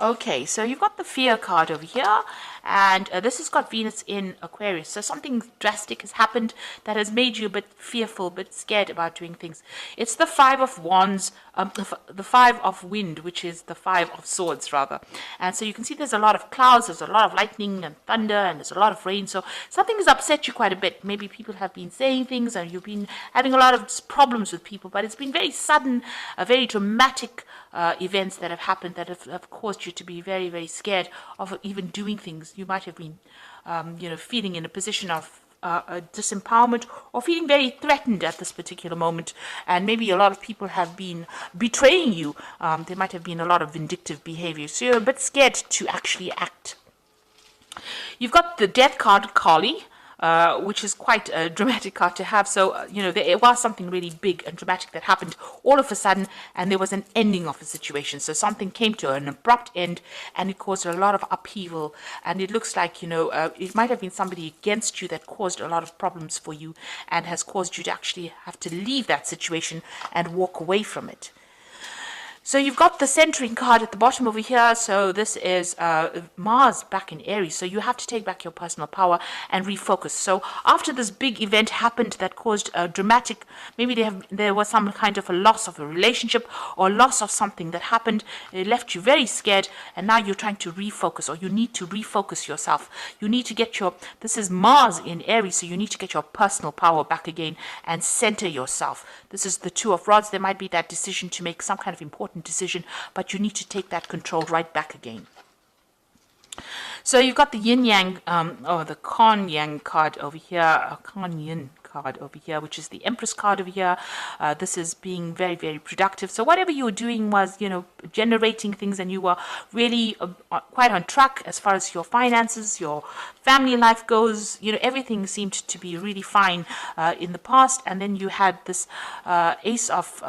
Okay, so you've got the fear card over here, and this has got Venus in Aquarius. So something drastic has happened that has made you a bit fearful, a bit scared about doing things. It's the Five of Wands, the Five of Wind, which is the Five of Swords, rather. And so you can see there's a lot of clouds, there's a lot of lightning and thunder, and there's a lot of rain. So something has upset you quite a bit. Maybe people have been saying things, and you've been having a lot of problems with people, but it's been very sudden, very dramatic events that have happened that have caused you to be very, very scared of even doing things. You might have been, feeling in a position of disempowerment or feeling very threatened at this particular moment. And maybe a lot of people have been betraying you. There might have been a lot of vindictive behavior. So you're a bit scared to actually act. You've got the death card, Kali, which is quite a dramatic card to have. So, there was something really big and dramatic that happened all of a sudden, and there was an ending of a situation. So something came to an abrupt end, and it caused a lot of upheaval. And it looks like, it might have been somebody against you that caused a lot of problems for you and has caused you to actually have to leave that situation and walk away from it. So you've got the centering card at the bottom over here. So this is Mars back in Aries. So you have to take back your personal power and refocus. So after this big event happened that caused a dramatic, maybe there was some kind of a loss of a relationship or loss of something that happened. It left you very scared, and now you're trying to refocus, or you need to refocus yourself. You need to get this is Mars in Aries, so you need to get your personal power back again and center yourself. This is the Two of Rods. There might be that decision to make some kind of important decision, but you need to take that control right back again. So you've got the yin yang, or the Kan Yang card over here, Kan Yin card over here, which is the Empress card over here. This is being very, very productive. So whatever you were doing was, generating things, and you were really quite on track as far as your finances, your family life goes. Everything seemed to be really fine in the past, and then you had this Ace of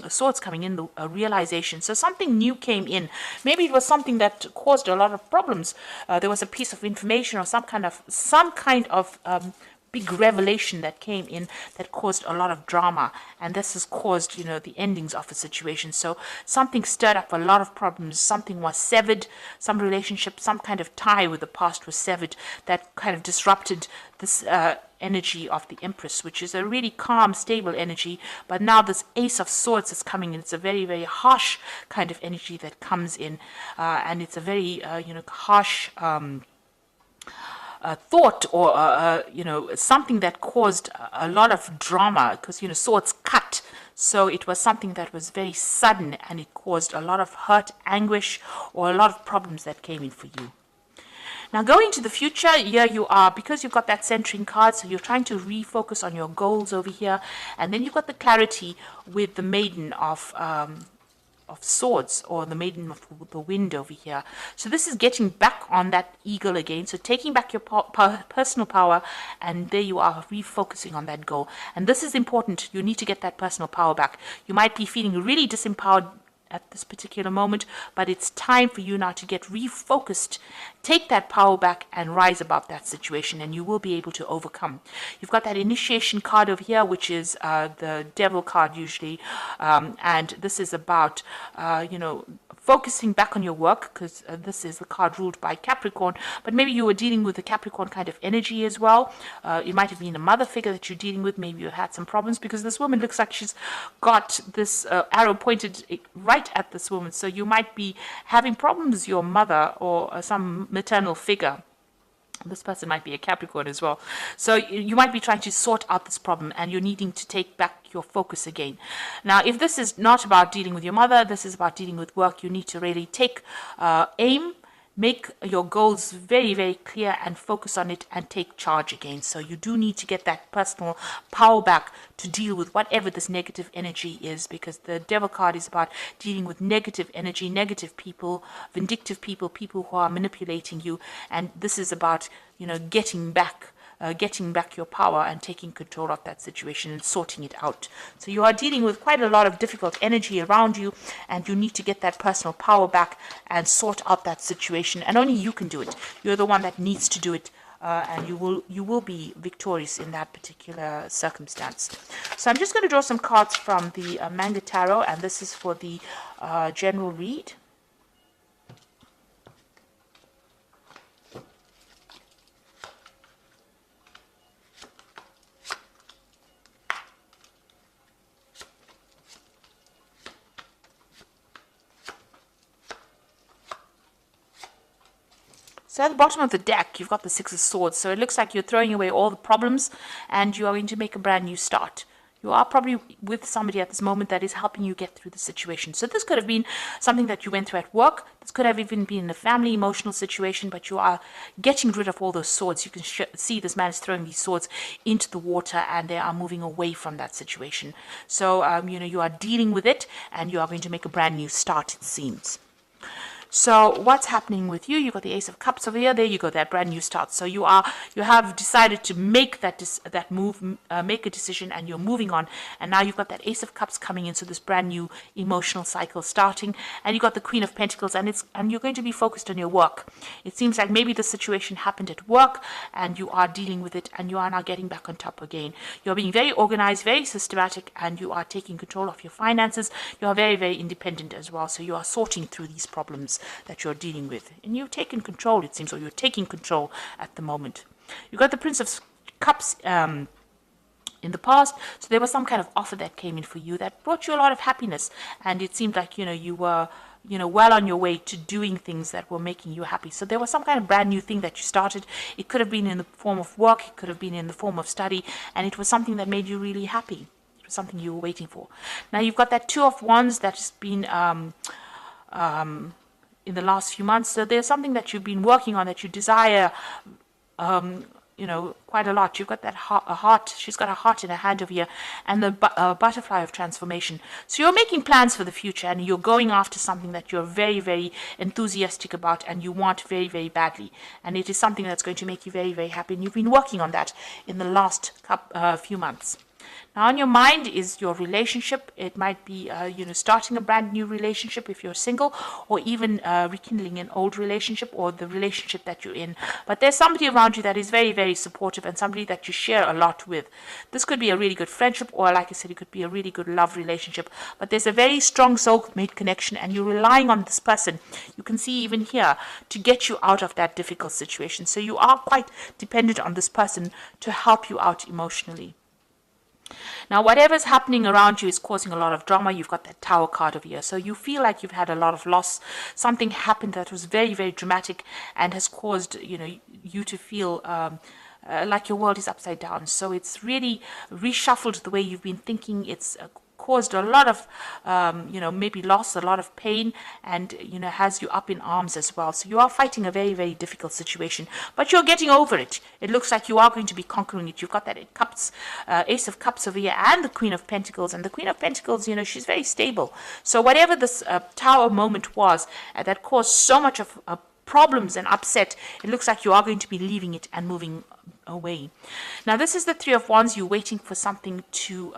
Swords coming in, the realization. So something new came in. Maybe it was something that caused a lot of problems. There was a piece of information or some kind of big revelation that came in that caused a lot of drama, and this has caused the endings of a situation. So something stirred up a lot of problems. Something was severed, some relationship, some kind of tie with the past was severed that kind of disrupted this energy of the Empress, which is a really calm, stable energy. But now this Ace of Swords is coming in. It's a very, very harsh kind of energy that comes in, and it's a very harsh thought, or something that caused a lot of drama, because swords cut. So it was something that was very sudden, and it caused a lot of hurt, anguish, or a lot of problems that came in for you. Now, going to the future, here you are, because you've got that centering card, so you're trying to refocus on your goals over here, and then you've got the clarity with the Maiden of Swords, or the Maiden of the Wind over here. So this is getting back on that eagle again, so taking back your personal power, and there you are, refocusing on that goal. And this is important. You need to get that personal power back. You might be feeling really disempowered at this particular moment, but it's time for you now to get refocused, take that power back, and rise above that situation, and you will be able to overcome. You've got that initiation card over here, which is the Devil card usually, and this is about focusing back on your work, because this is the card ruled by Capricorn, but maybe you were dealing with a Capricorn kind of energy as well. It might have been a mother figure that you're dealing with. Maybe you had some problems, because this woman looks like she's got this arrow pointed right at this woman. So you might be having problems with your mother or some maternal figure. This person might be a Capricorn as well. So you might be trying to sort out this problem, and you're needing to take back your focus again. Now, if this is not about dealing with your mother, this is about dealing with work, you need to really take aim, make your goals very, very clear, and focus on it, and take charge again. So you do need to get that personal power back to deal with whatever this negative energy is, because the Devil card is about dealing with negative energy, negative people, vindictive people, people who are manipulating you. And this is about, getting back your power and taking control of that situation and sorting it out. So you are dealing with quite a lot of difficult energy around you, and you need to get that personal power back and sort out that situation. And only you can do it. You're the one that needs to do it, and you will be victorious in that particular circumstance. So I'm just going to draw some cards from the Manga Tarot, and this is for the general read. So at the bottom of the deck, you've got the Six of Swords. So it looks like you're throwing away all the problems and you are going to make a brand new start. You are probably with somebody at this moment that is helping you get through the situation. So this could have been something that you went through at work. This could have even been a family emotional situation, but you are getting rid of all those swords. You can see this man is throwing these swords into the water and they are moving away from that situation. So, you are dealing with it and you are going to make a brand new start, it seems. So what's happening with you? You got the Ace of Cups over here. There you go, that brand new start. So you have decided to make that move, make a decision, and you're moving on. And now you've got that Ace of Cups coming in. So this brand new emotional cycle starting, and you got the Queen of Pentacles, and you're going to be focused on your work. It seems like maybe the situation happened at work, and you are dealing with it, and you are now getting back on top again. You're being very organized, very systematic, and you are taking control of your finances. You are very, very independent as well. So you are sorting through these problems that you're dealing with, and you've taken control, it seems, or you're taking control at the moment. You got the Prince of Cups in the past, so there was some kind of offer that came in for you that brought you a lot of happiness, and it seemed like you were well on your way to doing things that were making you happy. So there was some kind of brand new thing that you started. It could have been in the form of work, it could have been in the form of study, and it was something that made you really happy. It was something you were waiting for. Now you've got that Two of Wands that's been in the last few months. So there's something that you've been working on that you desire, quite a lot. You've got that heart. She's got a heart in her hand over here, and the butterfly of transformation. So you're making plans for the future, and you're going after something that you're very, very enthusiastic about, and you want very, very badly. And it is something that's going to make you very, very happy. And you've been working on that in the last few months. Now, on your mind is your relationship. It might be, starting a brand new relationship if you're single, or even rekindling an old relationship or the relationship that you're in. But there's somebody around you that is very, very supportive and somebody that you share a lot with. This could be a really good friendship, or like I said, it could be a really good love relationship. But there's a very strong soulmate connection, and you're relying on this person. You can see even here to get you out of that difficult situation. So you are quite dependent on this person to help you out emotionally. Now, whatever's happening around you is causing a lot of drama. You've got that Tower card over here. So you feel like you've had a lot of loss. Something happened that was very, very dramatic and has caused, you to feel like your world is upside down. So it's really reshuffled the way you've been thinking. It's caused a lot of, maybe loss, a lot of pain, and, has you up in arms as well. So you are fighting a very, very difficult situation, but you're getting over it. It looks like you are going to be conquering it. You've got that Ace of Cups over here and the Queen of Pentacles. And the Queen of Pentacles, she's very stable. So whatever this Tower moment was that caused so much of problems and upset, it looks like you are going to be leaving it and moving away. Now, this is the Three of Wands. You're waiting for something to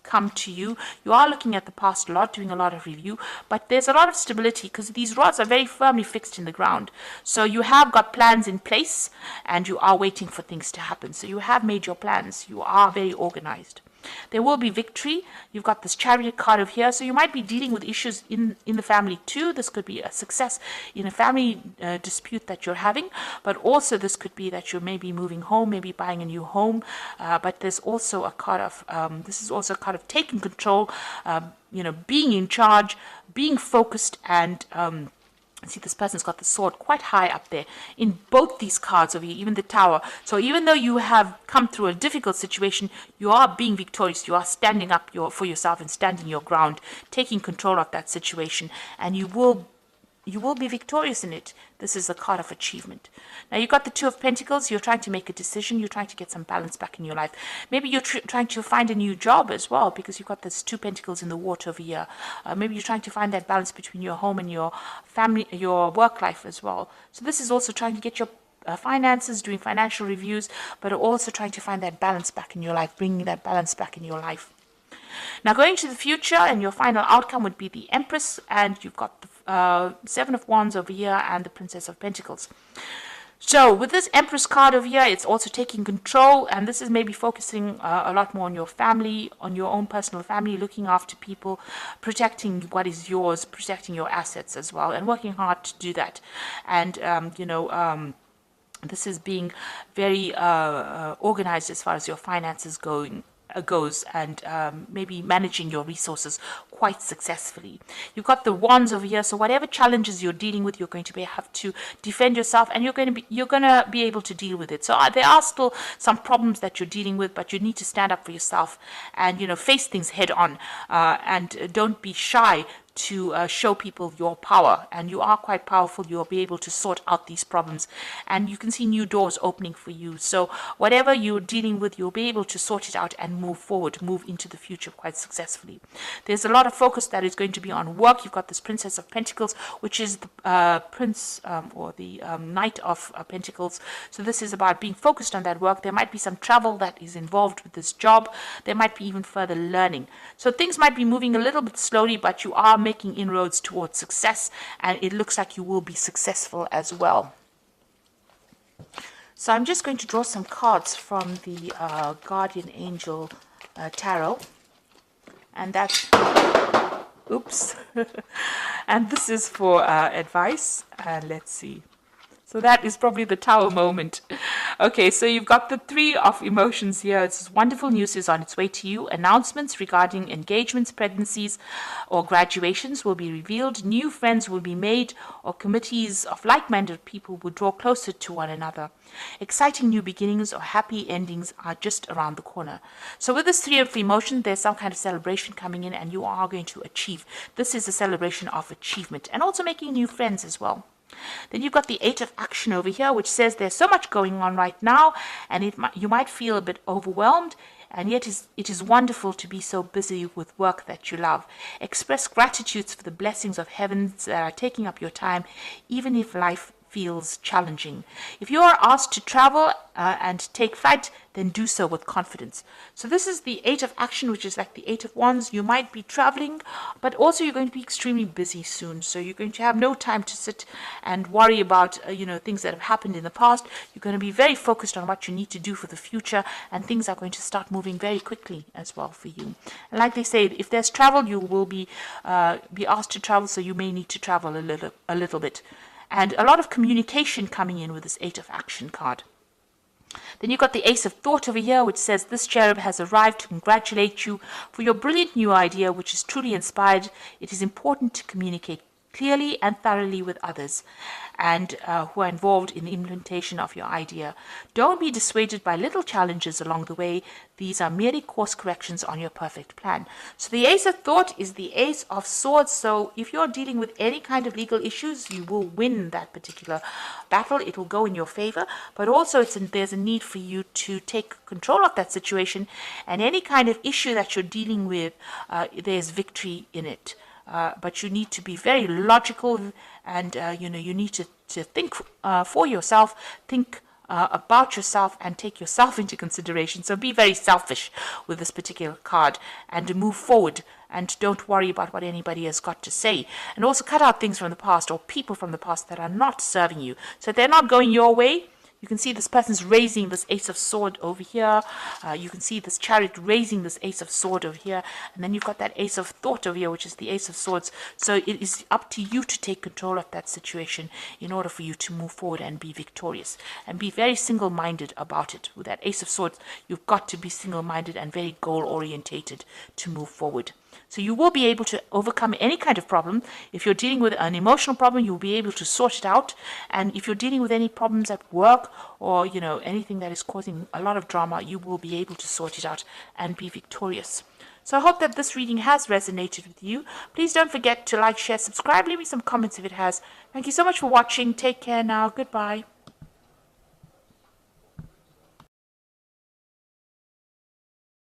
come to you. You are looking at the past a lot, doing a lot of review, but there's a lot of stability because these rods are very firmly fixed in the ground. So you have got plans in place and you are waiting for things to happen. So you have made your plans. You are very organized. There will be victory. You've got this Chariot card over here. So you might be dealing with issues in the family too. This could be a success in a family dispute that you're having. But also this could be that you're maybe moving home, maybe buying a new home. But there's also a card of, this is also a card of taking control, being in charge, being focused, and see, this person's got the sword quite high up there in both these cards over here, even the Tower. So even though you have come through a difficult situation, you are being victorious. You are standing up for yourself and standing your ground, taking control of that situation, and you will be victorious in it. This is a card of achievement. Now, you've got the Two of Pentacles. You're trying to make a decision. You're trying to get some balance back in your life. Maybe you're trying to find a new job as well, because you've got this Two Pentacles in the water over here. Maybe you're trying to find that balance between your home and your family, your work life as well. So this is also trying to get your finances, doing financial reviews, but also trying to find that balance back in your life, bringing that balance back in your life. Now, going to the future, and your final outcome would be the Empress, and you've got the Seven of Wands over here and the Princess of Pentacles. So with this Empress card over here, it's also taking control, and this is maybe focusing a lot more on your family, on your own personal family, looking after people, protecting what is yours, protecting your assets as well, and working hard to do that. And, this is being very organized as far as your finances going. goes, and maybe managing your resources quite successfully. You've got the wands over here, so whatever challenges you're dealing with, you're going to have to defend yourself, and you're going to be able to deal with it. So there are still some problems that you're dealing with, but you need to stand up for yourself and face things head on, and don't be shy to show people your power. And you are quite powerful. You'll be able to sort out these problems, and you can see new doors opening for you. So whatever you're dealing with, you'll be able to sort it out and move forward, move into the future quite successfully. There's a lot of focus that is going to be on work. You've got this Princess of Pentacles, which is the prince or the Knight of Pentacles. So this is about being focused on that work. There might be some travel that is involved with this job. There might be even further learning. So things might be moving a little bit slowly, but you are making inroads towards success, and it looks like you will be successful as well. So I'm just going to draw some cards from the Guardian Angel Tarot, and that's oops and this is for advice, and let's see. So that is probably the Tower moment. Okay, so you've got the Three of Emotions here. It's wonderful news is on its way to you. Announcements regarding engagements, pregnancies, or graduations will be revealed. New friends will be made, or committees of like-minded people will draw closer to one another. Exciting new beginnings or happy endings are just around the corner. So with this Three of Emotions, there's some kind of celebration coming in, and you are going to achieve. This is a celebration of achievement, and also making new friends as well. Then you've got the Eight of Action over here, which says there's so much going on right now, and you might feel a bit overwhelmed, and yet it is wonderful to be so busy with work that you love. Express gratitude for the blessings of heavens that are taking up your time, even if life feels challenging. If you are asked to travel and take flight, then do so with confidence. So this is the Eight of Action, which is like the Eight of Wands. You might be traveling, but also you're going to be extremely busy soon. So you're going to have no time to sit and worry about things that have happened in the past. You're going to be very focused on what you need to do for the future, and things are going to start moving very quickly as well for you. And like they say, if there's travel, you will be asked to travel, so you may need to travel a little bit. And a lot of communication coming in with this Eight of Action card. Then you've got the Ace of Thought over here, which says this cherub has arrived to congratulate you for your brilliant new idea, which is truly inspired. It is important to communicate clearly and thoroughly with others and who are involved in the implementation of your idea. Don't be dissuaded by little challenges along the way. These are merely course corrections on your perfect plan. So the Ace of Thought is the Ace of Swords. So if you're dealing with any kind of legal issues, you will win that particular battle. It will go in your favor, but also there's a need for you to take control of that situation, and any kind of issue that you're dealing with, there's victory in it. But you need to be very logical, and you need to think for yourself, think about yourself, and take yourself into consideration. So be very selfish with this particular card, and to move forward, and don't worry about what anybody has got to say. And also cut out things from the past or people from the past that are not serving you. So if they're not going your way, you can see this person's raising this Ace of Sword over here. You can see this Chariot raising this Ace of Sword over here. And then you've got that Ace of Thought over here, which is the Ace of Swords. So it is up to you to take control of that situation in order for you to move forward and be victorious. And be very single-minded about it. With that Ace of Swords, you've got to be single-minded and very goal-orientated to move forward. So you will be able to overcome any kind of problem. If you're dealing with an emotional problem, you'll be able to sort it out. And if you're dealing with any problems at work or, anything that is causing a lot of drama, you will be able to sort it out and be victorious. So I hope that this reading has resonated with you. Please don't forget to like, share, subscribe, leave me some comments if it has. Thank you so much for watching. Take care now. Goodbye.